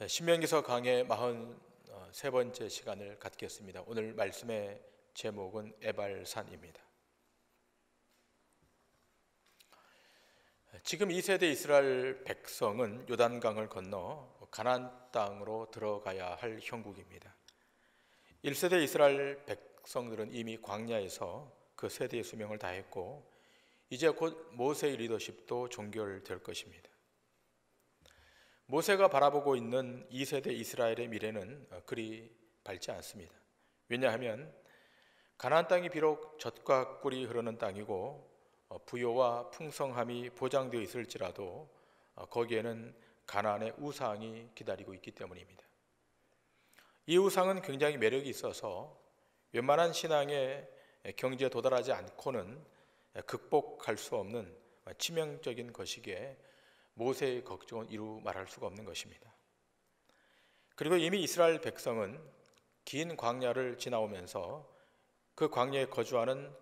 신명기서 강의 43번째 시간을 갖겠습니다. 오늘 말씀의 제목은 에발산입니다. 지금 2세대 이스라엘 백성은 요단강을 건너 가나안 땅으로 들어가야 할 형국입니다. 1세대 이스라엘 백성들은 이미 광야에서 그 세대의 수명을 다했고 이제 곧 모세의 리더십도 종결될 것입니다. 모세가 바라보고 있는 2세대 이스라엘의 미래는 그리 밝지 않습니다. 왜냐하면 가나안 땅이 비록 젖과 꿀이 흐르는 땅이고 부요와 풍성함이 보장되어 있을지라도 거기에는 가나안의 우상이 기다리고 있기 때문입니다. 이 우상은 굉장히 매력이 있어서 웬만한 신앙의 경지에 도달하지 않고는 극복할 수 없는 치명적인 것이기에 모세의 걱정은 이루 말할 수가 없는 것입니다. 그리고 이미 이스라엘 백성은 긴 광야를 지나오면서 그 광야에 거주하는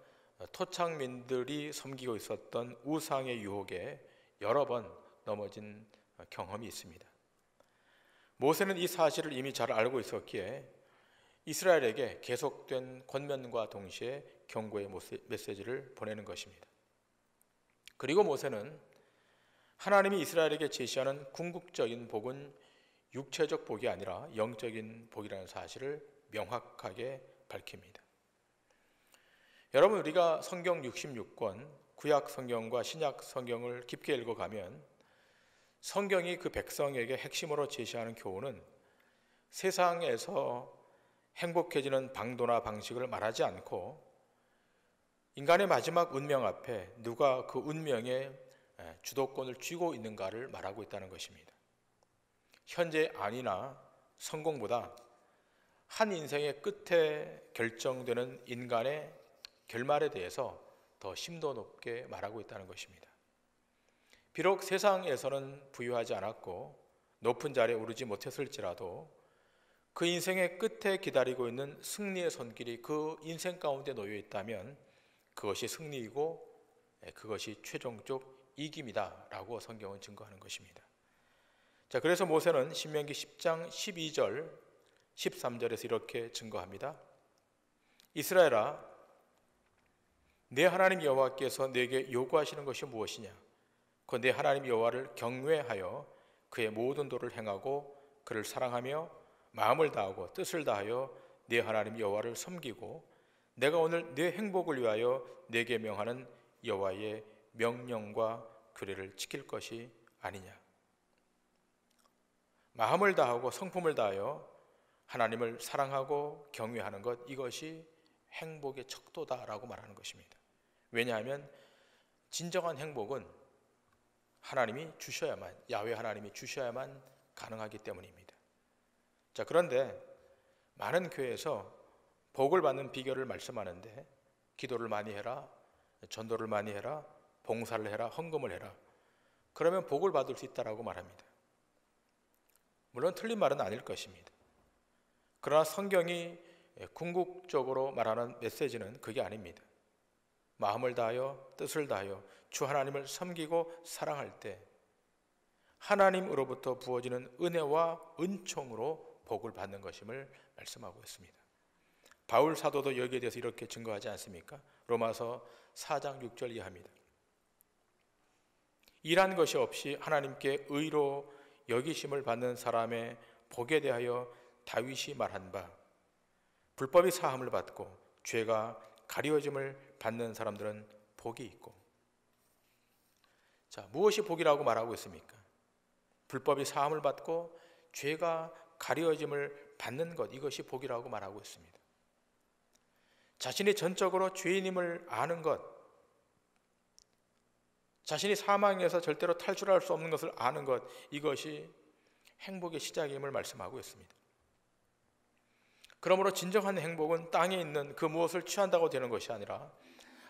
토착민들이 섬기고 있었던 우상의 유혹에 여러 번 넘어진 경험이 있습니다. 모세는 이 사실을 이미 잘 알고 있었기에 이스라엘에게 계속된 권면과 동시에 경고의 메시지를 보내는 것입니다. 그리고 모세는 하나님이 이스라엘에게 제시하는 궁극적인 복은 육체적 복이 아니라 영적인 복이라는 사실을 명확하게 밝힙니다. 여러분, 우리가 성경 66권, 구약 성경과 신약 성경을 깊게 읽어가면 성경이 그 백성에게 핵심으로 제시하는 교훈은 세상에서 행복해지는 방도나 방식을 말하지 않고 인간의 마지막 운명 앞에 누가 그 운명의 주도권을 쥐고 있는가를 말하고 있다는 것입니다. 현재 안위나 성공보다 한 인생의 끝에 결정되는 인간의 결말에 대해서 더 심도 높게 말하고 있다는 것입니다. 비록 세상에서는 부유하지 않았고 높은 자리에 오르지 못했을지라도 그 인생의 끝에 기다리고 있는 승리의 손길이 그 인생 가운데 놓여 있다면 그것이 승리이고 그것이 최종적 이김이다 라고 성경은 증거하는 것입니다. 자, 그래서 모세는 신명기 10장 12절 13절에서 이렇게 증거합니다. 이스라엘아, 내 하나님 여호와께서 내게 요구하시는 것이 무엇이냐? 그 내 하나님 여호와를 경외하여 그의 모든 도를 행하고 그를 사랑하며 마음을 다하고 뜻을 다하여 내 하나님 여호와를 섬기고 내가 오늘 내 행복을 위하여 내게 명하는 여호와의 명령과 규례를 지킬 것이 아니냐. 마음을 다하고 성품을 다하여 하나님을 사랑하고 경외하는 것, 이것이 행복의 척도다라고 말하는 것입니다. 왜냐하면 진정한 행복은 하나님이 주셔야만, 야훼 하나님이 주셔야만 가능하기 때문입니다. 자, 그런데 많은 교회에서 복을 받는 비결을 말씀하는데 기도를 많이 해라, 전도를 많이 해라, 봉사를 해라, 헌금을 해라. 그러면 복을 받을 수 있다라고 말합니다. 물론 틀린 말은 아닐 것입니다. 그러나 성경이 궁극적으로 말하는 메시지는 그게 아닙니다. 마음을 다하여 뜻을 다하여 주 하나님을 섬기고 사랑할 때 하나님으로부터 부어지는 은혜와 은총으로 복을 받는 것임을 말씀하고 있습니다. 바울 사도도 여기에 대해서 이렇게 증거하지 않습니까? 로마서 4장 6절 이하입니다. 일한 것이 없이 하나님께 의로 여기심을 받는 사람의 복에 대하여 다윗이 말한 바, 불법이 사함을 받고 죄가 가려짐을 받는 사람들은 복이 있고. 자, 무엇이 복이라고 말하고 있습니까? 불법이 사함을 받고 죄가 가려짐을 받는 것, 이것이 복이라고 말하고 있습니다. 자신이 전적으로 죄인임을 아는 것, 자신이 사망에서 절대로 탈출할 수 없는 것을 아는 것, 이것이 행복의 시작임을 말씀하고 있습니다. 그러므로 진정한 행복은 땅에 있는 그 무엇을 취한다고 되는 것이 아니라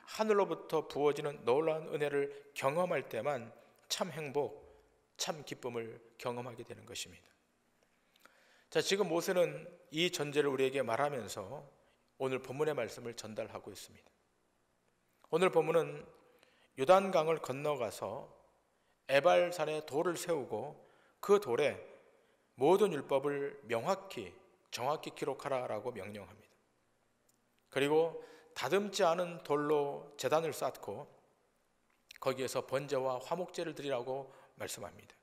하늘로부터 부어지는 놀라운 은혜를 경험할 때만 참 행복, 참 기쁨을 경험하게 되는 것입니다. 자, 지금 모세는 이 전제를 우리에게 말하면서 오늘 본문의 말씀을 전달하고 있습니다. 오늘 본문은 요단강을 건너가서 에발산에 돌을 세우고 그 돌에 모든 율법을 명확히 정확히 기록하라라고 명령합니다. 그리고 다듬지 않은 돌로 제단을 쌓고 거기에서 번제와 화목제를 드리라고 말씀합니다.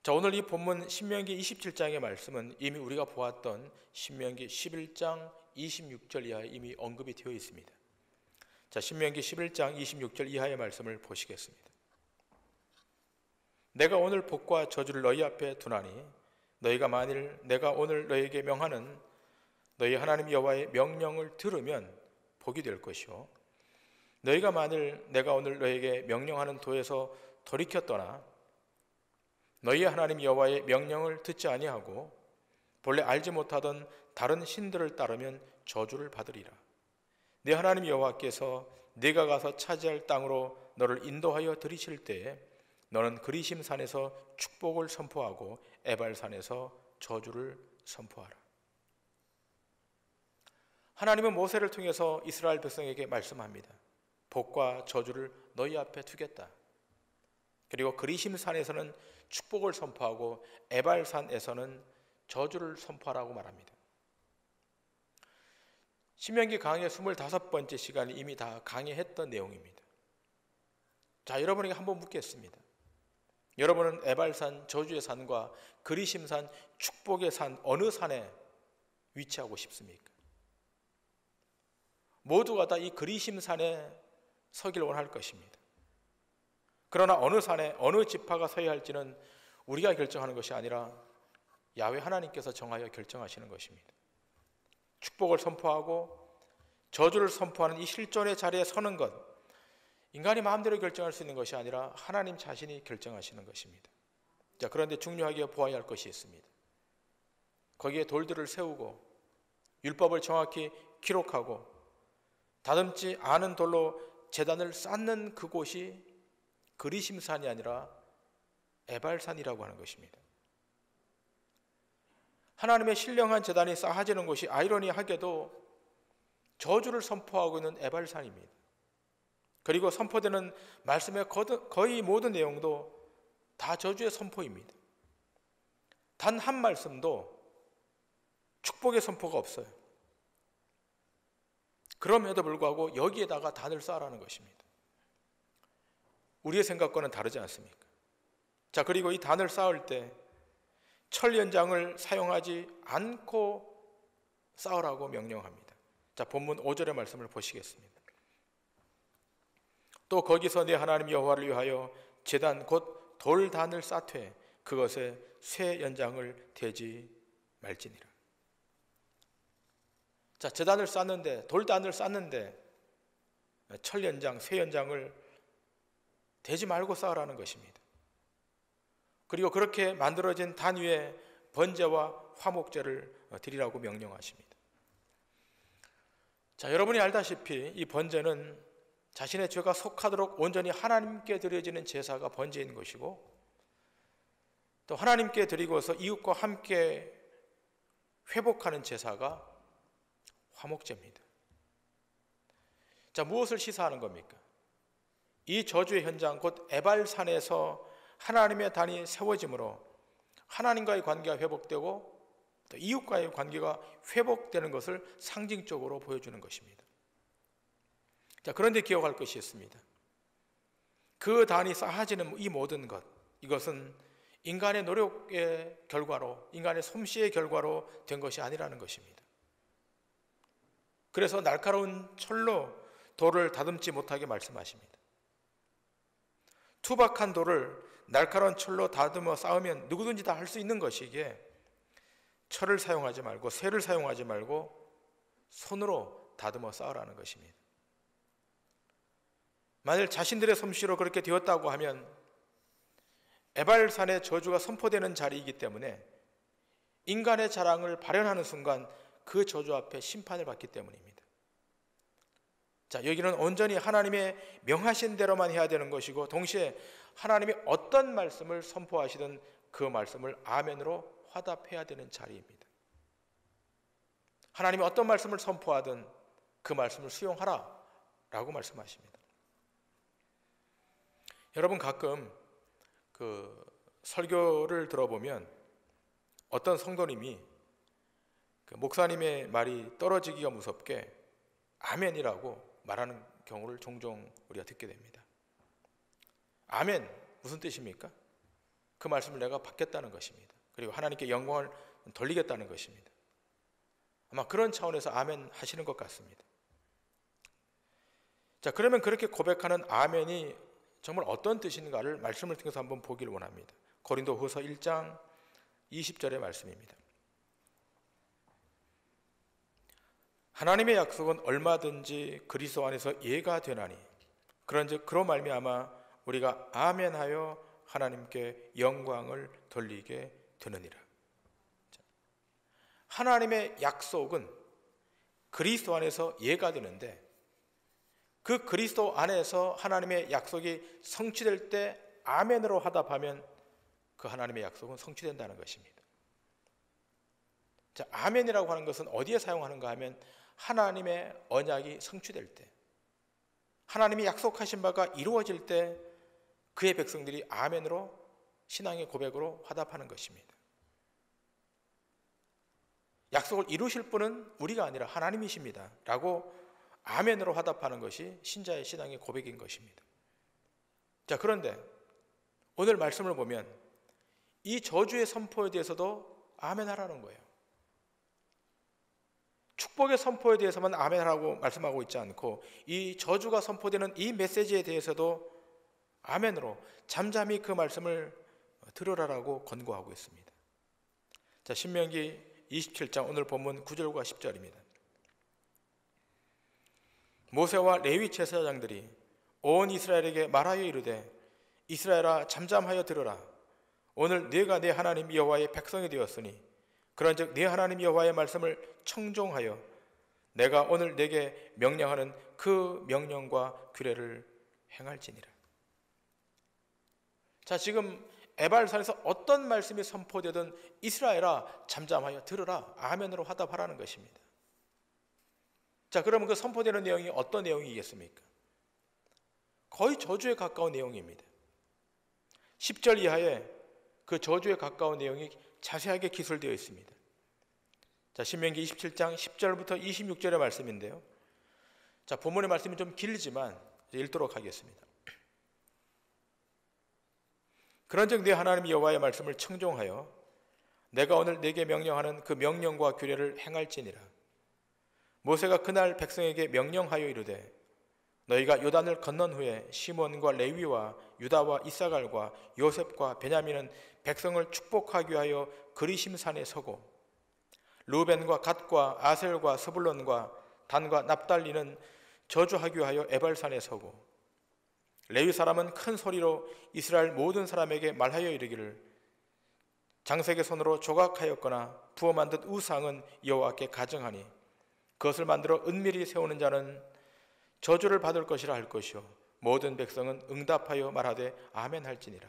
자, 오늘 이 본문 신명기 27장의 말씀은 이미 우리가 보았던 신명기 11장 26절 이하에 이미 언급이 되어 있습니다. 자, 신명기 11장 26절 이하의 말씀을 보시겠습니다. 내가 오늘 복과 저주를 너희 앞에 두나니 너희가 만일 내가 오늘 너희에게 명하는 너희 하나님 여호와의 명령을 들으면 복이 될 것이요 너희가 만일 내가 오늘 너희에게 명령하는 도에서 돌이켜 떠나 너희 하나님 여호와의 명령을 듣지 아니하고 본래 알지 못하던 다른 신들을 따르면 저주를 받으리라. 네 하나님 여호와께서 네가 가서 차지할 땅으로 너를 인도하여 들이실 때에 너는 그리심 산에서 축복을 선포하고 에발 산에서 저주를 선포하라. 하나님은 모세를 통해서 이스라엘 백성에게 말씀합니다. 복과 저주를 너희 앞에 두겠다. 그리고 그리심 산에서는 축복을 선포하고 에발 산에서는 저주를 선포하라고 말합니다. 신명기 강의 25번째 시간이 이미 다 강의했던 내용입니다. 자, 여러분에게 한번 묻겠습니다. 여러분은 에발산, 저주의 산과 그리심산, 축복의 산 어느 산에 위치하고 싶습니까? 모두가 다 이 그리심산에 서길 원할 것입니다. 그러나 어느 산에 어느 지파가 서야 할지는 우리가 결정하는 것이 아니라 야훼 하나님께서 정하여 결정하시는 것입니다. 축복을 선포하고 저주를 선포하는 이 실존의 자리에 서는 것, 인간이 마음대로 결정할 수 있는 것이 아니라 하나님 자신이 결정하시는 것입니다. 자, 그런데 중요하게 보아야 할 것이 있습니다. 거기에 돌들을 세우고 율법을 정확히 기록하고 다듬지 않은 돌로 제단을 쌓는 그곳이 그리심산이 아니라 에발산이라고 하는 것입니다. 하나님의 신령한 제단이 쌓아지는 곳이 아이러니하게도 저주를 선포하고 있는 에발산입니다. 그리고 선포되는 말씀의 거의 모든 내용도 다 저주의 선포입니다. 단 한 말씀도 축복의 선포가 없어요. 그럼에도 불구하고 여기에다가 단을 쌓으라는 것입니다. 우리의 생각과는 다르지 않습니까? 자, 그리고 이 단을 쌓을 때 철 연장을 사용하지 않고 쌓으라고 명령합니다. 자, 본문 5절의 말씀을 보시겠습니다. 또 거기서 내 하나님 여호와를 위하여 제단 곧 돌단을 쌓되 그것에 쇠 연장을 대지 말지니라. 자, 제단을 쌓는데 돌단을 쌓는데 철 연장, 쇠 연장을 대지 말고 쌓으라는 것입니다. 그리고 그렇게 만들어진 단 위에 번제와 화목제를 드리라고 명령하십니다. 자, 여러분이 알다시피 이 번제는 자신의 죄가 속하도록 온전히 하나님께 드려지는 제사가 번제인 것이고 또 하나님께 드리고서 이웃과 함께 회복하는 제사가 화목제입니다. 자, 무엇을 시사하는 겁니까? 이 저주의 현장 곧 에발산에서 하나님의 단이 세워짐으로 하나님과의 관계가 회복되고 또 이웃과의 관계가 회복되는 것을 상징적으로 보여주는 것입니다. 자, 그런데 기억할 것이 있습니다. 그 단이 쌓아지는 이 모든 것, 이것은 인간의 노력의 결과로, 인간의 솜씨의 결과로 된 것이 아니라는 것입니다. 그래서 날카로운 철로 돌을 다듬지 못하게 말씀하십니다. 투박한 돌을 날카로운 철로 다듬어 쌓으면 누구든지 다 할 수 있는 것이기에 철을 사용하지 말고 쇠를 사용하지 말고 손으로 다듬어 쌓으라는 것입니다. 만일 자신들의 솜씨로 그렇게 되었다고 하면 에발산의 저주가 선포되는 자리이기 때문에 인간의 자랑을 발현하는 순간 그 저주 앞에 심판을 받기 때문입니다. 자, 여기는 온전히 하나님의 명하신 대로만 해야 되는 것이고 동시에 하나님이 어떤 말씀을 선포하시든 그 말씀을 아멘으로 화답해야 되는 자리입니다. 하나님이 어떤 말씀을 선포하든 그 말씀을 수용하라 라고 말씀하십니다. 여러분, 가끔 그 설교를 들어보면 어떤 성도님이 그 목사님의 말이 떨어지기가 무섭게 아멘이라고 말하는 경우를 종종 우리가 듣게 됩니다. 아멘 무슨 뜻입니까? 그 말씀을 내가 받겠다는 것입니다. 그리고 하나님께 영광을 돌리겠다는 것입니다. 아마 그런 차원에서 아멘 하시는 것 같습니다. 자, 그러면 그렇게 고백하는 아멘이 정말 어떤 뜻인가를 말씀을 통해서 한번 보기를 원합니다. 고린도후서 1장 20절의 말씀입니다. 하나님의 약속은 얼마든지 그리스도 안에서 예가 되나니 그런즉 그로 말미암아 우리가 아멘하여 하나님께 영광을 돌리게 되느니라. 하나님의 약속은 그리스도 안에서 예가 되는데 그 그리스도 안에서 하나님의 약속이 성취될 때 아멘으로 화답하면 그 하나님의 약속은 성취된다는 것입니다. 자, 아멘이라고 하는 것은 어디에 사용하는가 하면 하나님의 언약이 성취될 때, 하나님이 약속하신 바가 이루어질 때 그의 백성들이 아멘으로 신앙의 고백으로 화답하는 것입니다. 약속을 이루실 분은 우리가 아니라 하나님이십니다 라고 아멘으로 화답하는 것이 신자의 신앙의 고백인 것입니다. 자, 그런데 오늘 말씀을 보면 이 저주의 선포에 대해서도 아멘하라는 거예요. 축복의 선포에 대해서만 아멘하라고 말씀하고 있지 않고 이 저주가 선포되는 이 메시지에 대해서도 아멘으로 잠잠히 그 말씀을 들으라라고 권고하고 있습니다. 자, 신명기 27장 오늘 본문 9절과 10절입니다. 모세와 레위 제사장들이 온 이스라엘에게 말하여 이르되 이스라엘아 잠잠하여 들으라. 오늘 네가 네 하나님 여호와의 백성이 되었으니 그런즉 네 하나님 여호와의 말씀을 청종하여 내가 오늘 네게 명령하는 그 명령과 규례를 행할지니라. 자, 지금 에발산에서 어떤 말씀이 선포되든 이스라엘아 잠잠하여 들으라 아멘으로 화답하라는 것입니다. 자, 그러면 그 선포되는 내용이 어떤 내용이겠습니까? 거의 저주에 가까운 내용입니다. 10절 이하에 그 저주에 가까운 내용이 자세하게 기술되어 있습니다. 자, 신명기 27장 10절부터 26절의 말씀인데요. 자, 본문의 말씀이 좀 길지만 읽도록 하겠습니다. 그런즉 네 하나님 여호와의 말씀을 청종하여 내가 오늘 네게 명령하는 그 명령과 규례를 행할지니라. 모세가 그날 백성에게 명령하여 이르되 너희가 요단을 건넌 후에 시몬과 레위와 유다와 이사갈과 요셉과 베냐민은 백성을 축복하기 위하여 그리심산에 서고 루벤과 갓과 아셀과 스불론과 단과 납달리는 저주하기 위하여 에발산에 서고 레위 사람은 큰 소리로 이스라엘 모든 사람에게 말하여 이르기를 장색의 손으로 조각하였거나 부어 만든 우상은 여호와께 가증하니 그것을 만들어 은밀히 세우는 자는 저주를 받을 것이라 할 것이요 모든 백성은 응답하여 말하되 아멘 할지니라.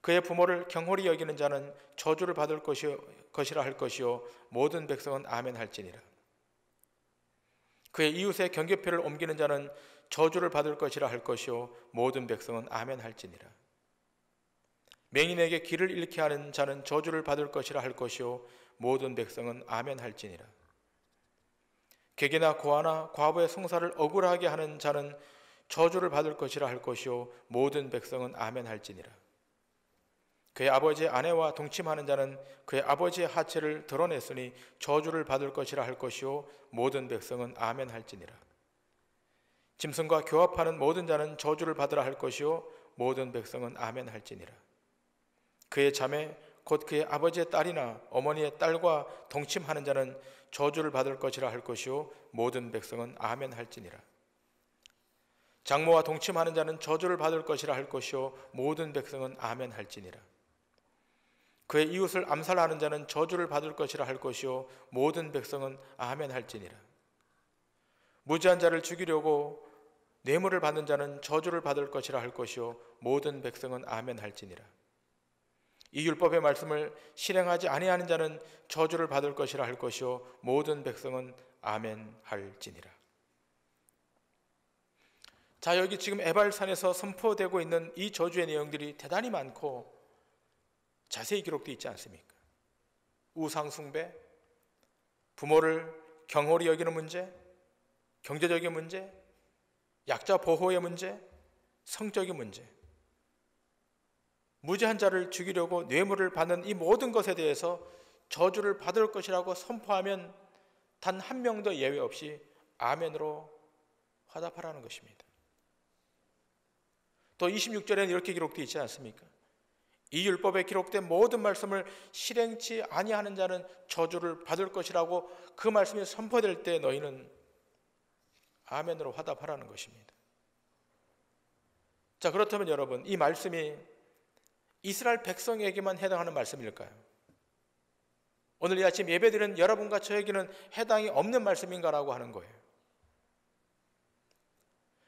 그의 부모를 경홀히 여기는 자는 저주를 받을 것이라 할 것이요 모든 백성은 아멘 할지니라. 그의 이웃의 경계표를 옮기는 자는 저주를 받을 것이라 할 것이요 모든 백성은 아멘 할지니라. 맹인에게 길을 잃게 하는 자는 저주를 받을 것이라 할 것이요 모든 백성은 아멘 할지니라. 객이나 고아나 과부의 송사를 억울하게 하는 자는 저주를 받을 것이라 할 것이요 모든 백성은 아멘 할지니라. 그의 아버지의 아내와 동침하는 자는 그의 아버지의 하체를 드러냈으니 저주를 받을 것이라 할 것이요 모든 백성은 아멘 할지니라. 짐승과 교합하는 모든 자는 저주를 받으라 할 것이요 모든 백성은 아멘 할지니라. 그의 자매 곧 그의 아버지의 딸이나 어머니의 딸과 동침하는 자는 저주를 받을 것이라 할 것이요 모든 백성은 아멘 할지니라. 장모와 동침하는 자는 저주를 받을 것이라 할 것이요 모든 백성은 아멘 할지니라. 그의 이웃을 암살하는 자는 저주를 받을 것이라 할 것이요 모든 백성은 아멘 할지니라. 무지한 자를 죽이려고 뇌물을 받는 자는 저주를 받을 것이라 할 것이요 모든 백성은 아멘 할지니라. 이 율법의 말씀을 실행하지 아니하는 자는 저주를 받을 것이라 할 것이요 모든 백성은 아멘 할지니라. 자, 여기 지금 에발산에서 선포되고 있는 이 저주의 내용들이 대단히 많고 자세히 기록되어 있지 않습니까? 우상숭배, 부모를 경홀히 여기는 문제, 경제적인 문제, 약자 보호의 문제, 성적인 문제, 무죄한 자를 죽이려고 뇌물을 받는 이 모든 것에 대해서 저주를 받을 것이라고 선포하면 단 한 명도 예외 없이 아멘으로 화답하라는 것입니다. 또 26절에는 이렇게 기록되어 있지 않습니까? 이 율법에 기록된 모든 말씀을 실행치 아니하는 자는 저주를 받을 것이라고 그 말씀이 선포될 때 너희는 아멘으로 화답하라는 것입니다. 자, 그렇다면 여러분, 이 말씀이 이스라엘 백성에게만 해당하는 말씀일까요? 오늘 이 아침 예배드리는 여러분과 저에게는 해당이 없는 말씀인가라고 하는 거예요.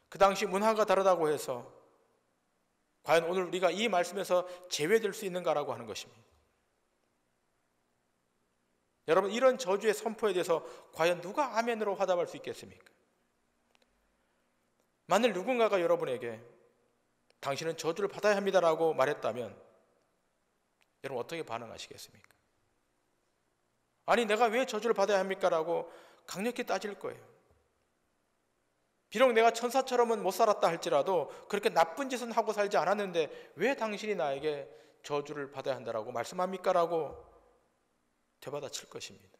그 당시 문화가 다르다고 해서 과연 오늘 우리가 이 말씀에서 제외될 수 있는가라고 하는 것입니다. 여러분, 이런 저주의 선포에 대해서 과연 누가 아멘으로 화답할 수 있겠습니까? 만일 누군가가 여러분에게 당신은 저주를 받아야 합니다라고 말했다면 여러분 어떻게 반응하시겠습니까? 아니, 내가 왜 저주를 받아야 합니까? 라고 강력히 따질 거예요. 비록 내가 천사처럼은 못 살았다 할지라도 그렇게 나쁜 짓은 하고 살지 않았는데 왜 당신이 나에게 저주를 받아야 한다라고 말씀합니까? 라고 되받아칠 것입니다.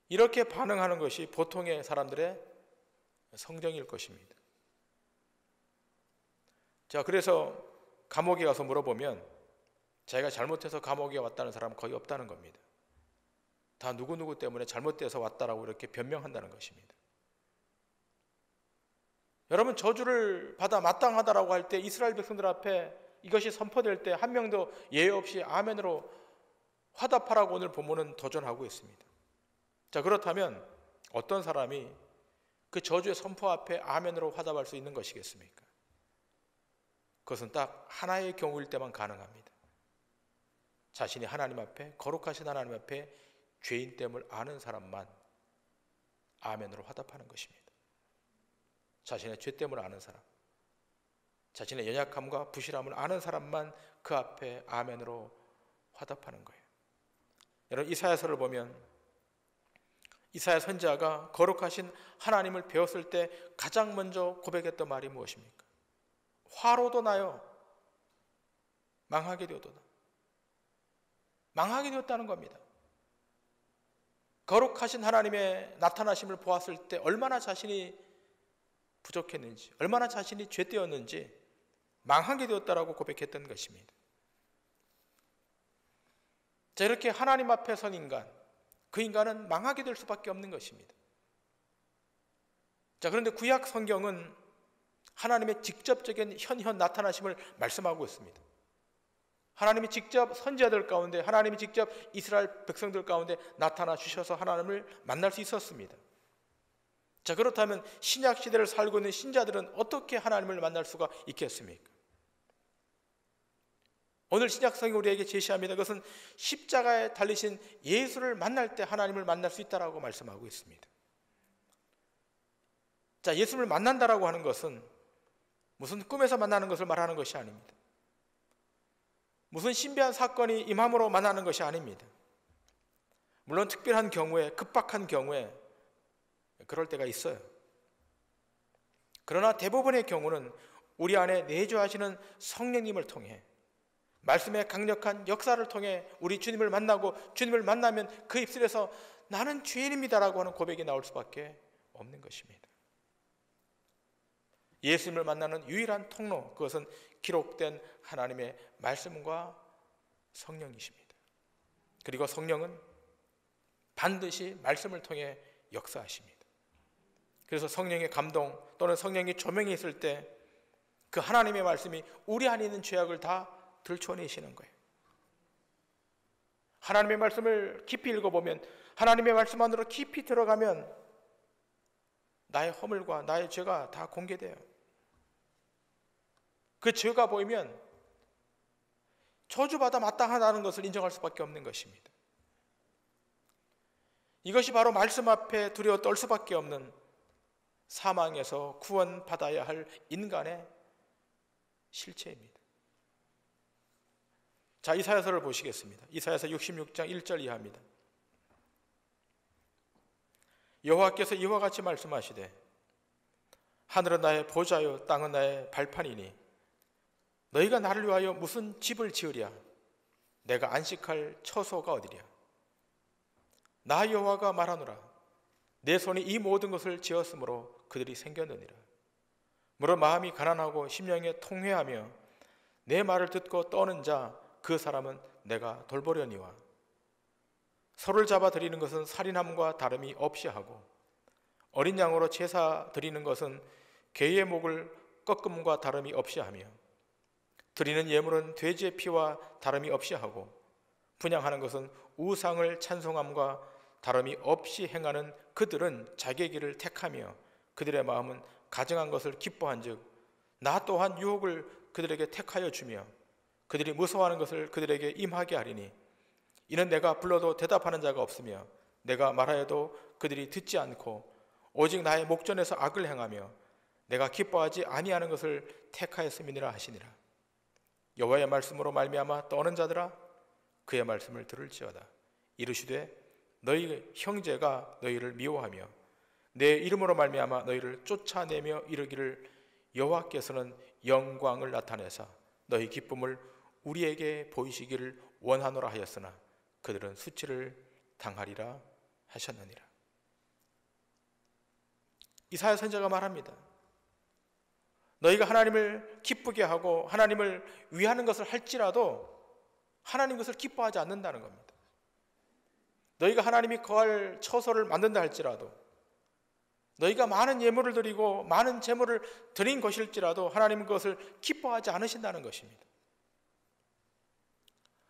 이렇게 반응하는 것이 보통의 사람들의 성정일 것입니다. 자, 그래서 감옥에 가서 물어보면 자기가 잘못해서 감옥에 왔다는 사람은 거의 없다는 겁니다. 다 누구누구 때문에 잘못돼서 왔다라고 이렇게 변명한다는 것입니다. 여러분, 저주를 받아 마땅하다라고 할 때 이스라엘 백성들 앞에 이것이 선포될 때 한 명도 예외 없이 아멘으로 화답하라고 오늘 본문은 도전하고 있습니다. 자, 그렇다면 어떤 사람이 그 저주의 선포 앞에 아멘으로 화답할 수 있는 것이겠습니까? 그것은 딱 하나의 경우일 때만 가능합니다. 자신이 하나님 앞에, 거룩하신 하나님 앞에 죄인됨을 아는 사람만 아멘으로 화답하는 것입니다. 자신의 죄됨을 아는 사람, 자신의 연약함과 부실함을 아는 사람만 그 앞에 아멘으로 화답하는 거예요. 여러분, 이사야서를 보면 이사야 선지자가 거룩하신 하나님을 배웠을 때 가장 먼저 고백했던 말이 무엇입니까? 화로도 나요, 망하게 되었도다. 망하게 되었다는 겁니다. 거룩하신 하나님의 나타나심을 보았을 때 얼마나 자신이 부족했는지, 얼마나 자신이 죄되었는지 망하게 되었다라고 고백했던 것입니다. 자, 이렇게 하나님 앞에 선 인간, 그 인간은 망하게 될 수밖에 없는 것입니다. 자, 그런데 구약 성경은 하나님의 직접적인 현현 나타나심을 말씀하고 있습니다. 하나님이 직접 선지자들 가운데, 하나님이 직접 이스라엘 백성들 가운데 나타나 주셔서 하나님을 만날 수 있었습니다. 자, 그렇다면 신약 시대를 살고 있는 신자들은 어떻게 하나님을 만날 수가 있겠습니까? 오늘 신약 성경이 우리에게 제시합니다. 그것은 십자가에 달리신 예수를 만날 때 하나님을 만날 수 있다라고 말씀하고 있습니다. 자, 예수를 만난다라고 하는 것은 무슨 꿈에서 만나는 것을 말하는 것이 아닙니다. 무슨 신비한 사건이 임함으로 만나는 것이 아닙니다. 물론 특별한 경우에, 급박한 경우에 그럴 때가 있어요. 그러나 대부분의 경우는 우리 안에 내주하시는 성령님을 통해, 말씀의 강력한 역사를 통해 우리 주님을 만나고, 주님을 만나면 그 입술에서 나는 죄인입니다라고 하는 고백이 나올 수밖에 없는 것입니다. 예수님을 만나는 유일한 통로, 그것은 기록된 하나님의 말씀과 성령이십니다. 그리고 성령은 반드시 말씀을 통해 역사하십니다. 그래서 성령의 감동 또는 성령의 조명이 있을 때 그 하나님의 말씀이 우리 안에 있는 죄악을 다 들춰내시는 거예요. 하나님의 말씀을 깊이 읽어보면, 하나님의 말씀 안으로 깊이 들어가면 나의 허물과 나의 죄가 다 공개돼요. 그 죄가 보이면 저주받아 마땅하다는 것을 인정할 수밖에 없는 것입니다. 이것이 바로 말씀 앞에 두려워 떨 수밖에 없는 사망에서 구원받아야 할 인간의 실체입니다. 자, 이사야서를 보시겠습니다. 이사야서 66장 1절 이하입니다. 여호와께서 이와 같이 말씀하시되 하늘은 나의 보좌요 땅은 나의 발판이니 너희가 나를 위하여 무슨 집을 지으랴? 내가 안식할 처소가 어디랴? 나 여호와가 말하노라. 내 손이 이 모든 것을 지었으므로 그들이 생겼느니라. 무릇 마음이 가난하고 심령에 통회하며 내 말을 듣고 떠는 자 그 사람은 내가 돌보려니와 소를 잡아 드리는 것은 살인함과 다름이 없이 하고 어린 양으로 제사 드리는 것은 개의 목을 꺾음과 다름이 없이 하며 드리는 예물은 돼지의 피와 다름이 없이 하고 분향하는 것은 우상을 찬송함과 다름이 없이 행하는 그들은 자기의 길을 택하며 그들의 마음은 가증한 것을 기뻐한즉 나 또한 유혹을 그들에게 택하여 주며 그들이 무서워하는 것을 그들에게 임하게 하리니 이는 내가 불러도 대답하는 자가 없으며 내가 말하여도 그들이 듣지 않고 오직 나의 목전에서 악을 행하며 내가 기뻐하지 아니하는 것을 택하였음이니라 하시니라. 여호와의 말씀으로 말미암아 떠는 자들아 그의 말씀을 들을지어다. 이르시되 너희 형제가 너희를 미워하며 내 이름으로 말미암아 너희를 쫓아내며 이르기를 여호와께서는 영광을 나타내사 너희 기쁨을 우리에게 보이시기를 원하노라 하였으나 그들은 수치를 당하리라 하셨느니라. 이사야 선지자가 말합니다. 너희가 하나님을 기쁘게 하고 하나님을 위하는 것을 할지라도 하나님 것을 기뻐하지 않는다는 겁니다. 너희가 하나님이 거할 처소를 만든다 할지라도 너희가 많은 예물을 드리고 많은 제물을 드린 것일지라도 하나님 그것을 기뻐하지 않으신다는 것입니다.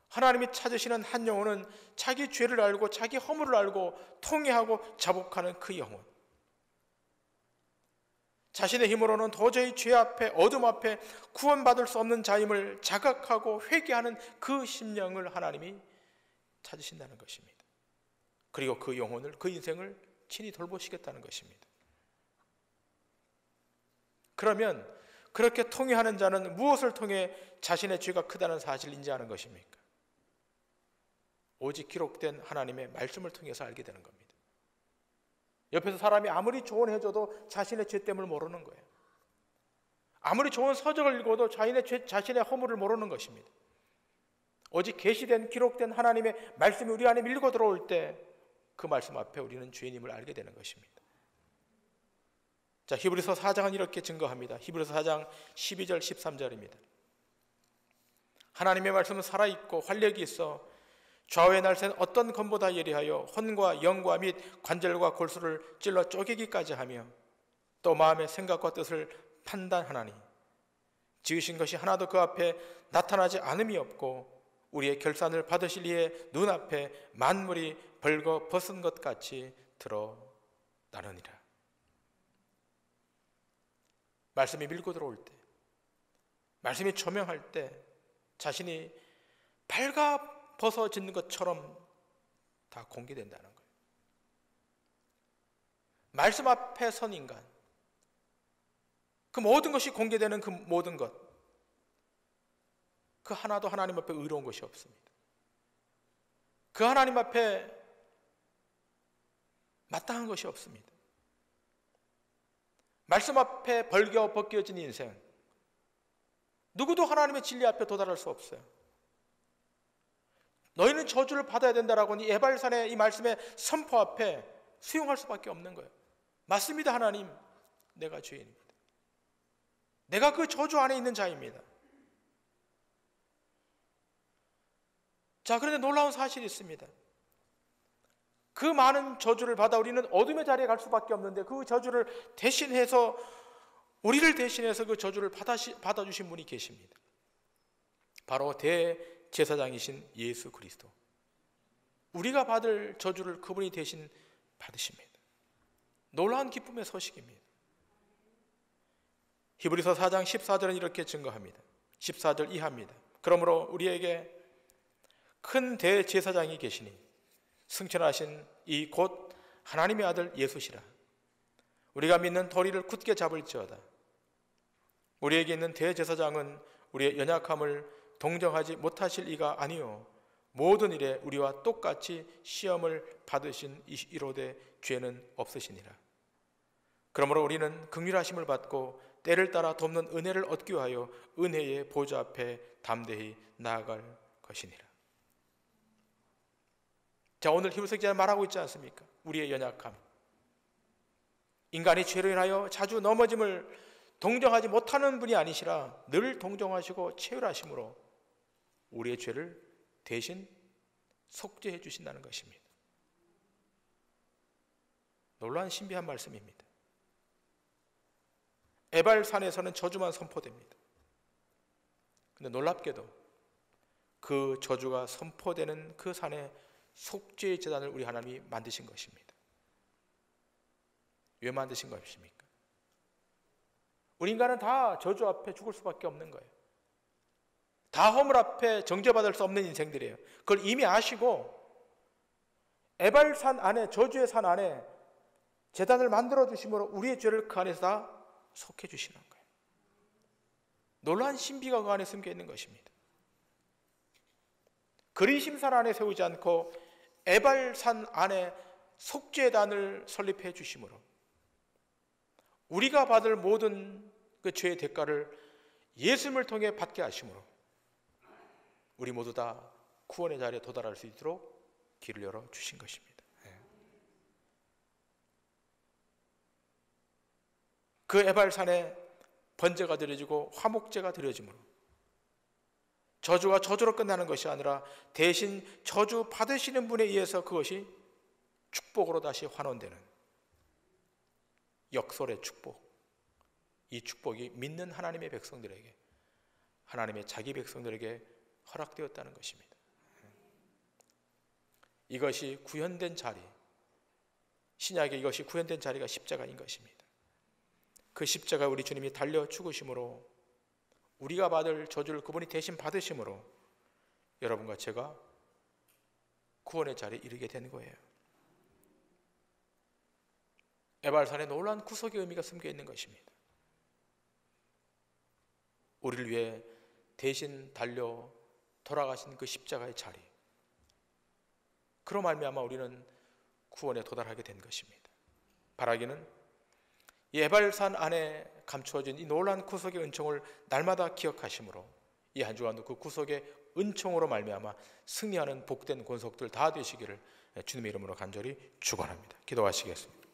하나님이 찾으시는 한 영혼은 자기 죄를 알고 자기 허물을 알고 통회하고 자복하는 그 영혼, 자신의 힘으로는 도저히 죄 앞에 어둠 앞에 구원받을 수 없는 자임을 자각하고 회개하는 그 심령을 하나님이 찾으신다는 것입니다. 그리고 그 영혼을, 그 인생을 친히 돌보시겠다는 것입니다. 그러면 그렇게 통회하는 자는 무엇을 통해 자신의 죄가 크다는 사실을 인지하는 것입니까? 오직 기록된 하나님의 말씀을 통해서 알게 되는 겁니다. 옆에서 사람이 아무리 조언해줘도 자신의 죄 때문을 모르는 거예요. 아무리 좋은 서적을 읽어도 자신의 허물을 모르는 것입니다. 오직 계시된 기록된 하나님의 말씀이 우리 안에 밀고 들어올 때 그 말씀 앞에 우리는 죄인임을 알게 되는 것입니다. 자, 히브리서 4장은 이렇게 증거합니다. 히브리서 4장 12절 13절입니다. 하나님의 말씀은 살아있고 활력이 있어 좌우의 날쌘 어떤 검보다 예리하여 혼과 영과 및 관절과 골수를 찔러 쪼개기까지 하며 또 마음의 생각과 뜻을 판단하나니 지으신 것이 하나도 그 앞에 나타나지 않음이 없고 우리의 결산을 받으실 이의 눈앞에 만물이 벌거 벗은 것 같이 드러나느니라. 말씀이 밀고 들어올 때, 말씀이 조명할 때 자신이 밝아 벗어지는 것처럼 다 공개된다는 거예요. 말씀 앞에 선 인간, 그 모든 것이 공개되는 그 모든 것, 그 하나도 하나님 앞에 의로운 것이 없습니다. 그 하나님 앞에 마땅한 것이 없습니다. 말씀 앞에 벗겨진 인생, 누구도 하나님의 진리 앞에 도달할 수 없어요. 너희는 저주를 받아야 된다라고 하니 에발산의 이 말씀의 선포 앞에 수용할 수밖에 없는 거예요. 맞습니다. 하나님, 내가 죄인입니다. 내가 그 저주 안에 있는 자입니다. 자, 그런데 놀라운 사실이 있습니다. 그 많은 저주를 받아 우리는 어둠의 자리에 갈 수밖에 없는데 그 저주를 대신해서, 우리를 대신해서 그 저주를 받아주신 분이 계십니다. 바로 대제사장이신 예수 그리스도. 우리가 받을 저주를 그분이 대신 받으십니다. 놀라운 기쁨의 소식입니다. 히브리서 4장 14절은 이렇게 증거합니다. 14절 이하입니다. 그러므로 우리에게 큰 대제사장이 계시니 승천하신 이 곧 하나님의 아들 예수시라. 우리가 믿는 도리를 굳게 잡을지어다. 우리에게 있는 대제사장은 우리의 연약함을 동정하지 못하실 이가 아니요 모든 일에 우리와 똑같이 시험을 받으신 이로되 죄는 없으시니라. 그러므로 우리는 긍휼하심을 받고 때를 따라 돕는 은혜를 얻기 위하여 은혜의 보좌 앞에 담대히 나아갈 것이니라. 자, 오늘 히브리서 기자는 말하고 있지 않습니까? 우리의 연약함, 인간이 죄로 인하여 자주 넘어짐을 동정하지 못하는 분이 아니시라 늘 동정하시고 체휼하심으로 우리의 죄를 대신 속죄해 주신다는 것입니다. 놀라운 신비한 말씀입니다. 에발산에서는 저주만 선포됩니다. 근데 놀랍게도 그 저주가 선포되는 그 산에 속죄의 제단을 우리 하나님이 만드신 것입니다. 왜 만드신 것입니까? 우리 인간은 다 저주 앞에 죽을 수밖에 없는 거예요. 다 허물 앞에 정죄받을 수 없는 인생들이에요. 그걸 이미 아시고 에발산 안에, 저주의 산 안에 제단을 만들어 주심으로 우리의 죄를 그 안에서 다 속해 주시는 거예요. 놀라운 신비가 그 안에 숨겨 있는 것입니다. 그리심산 안에 세우지 않고 에발산 안에 속죄단을 설립해 주심으로 우리가 받을 모든 그 죄의 대가를 예수님을 통해 받게 하심으로 우리 모두 다 구원의 자리에 도달할 수 있도록 길을 열어 주신 것입니다. 그 에발산에 번제가 드려지고 화목제가 드려지므로 저주가 저주로 끝나는 것이 아니라 대신 저주 받으시는 분에 의해서 그것이 축복으로 다시 환원되는 역설의 축복. 이 축복이 믿는 하나님의 백성들에게, 하나님의 자기 백성들에게 허락되었다는 것입니다. 이것이 구현된 자리, 신약에 이것이 구현된 자리가 십자가인 것입니다. 그 십자가 우리 주님이 달려 죽으심으로 우리가 받을 저주를 그분이 대신 받으심으로 여러분과 제가 구원의 자리에 이르게 된 거예요. 에발산에 놀라운 구속의 의미가 숨겨 있는 것입니다. 우리를 위해 대신 달려 돌아가신 그 십자가의 자리, 그로 말미암아 우리는 구원에 도달하게 된 것입니다. 바라기는 이 에발산 안에 감추어진 이 놀라운 구속의 은총을 날마다 기억하심으로 이 한 주간도 그 구속의 은총으로 말미암아 승리하는 복된 권속들 다 되시기를 주님의 이름으로 간절히 축원합니다. 기도하시겠습니다.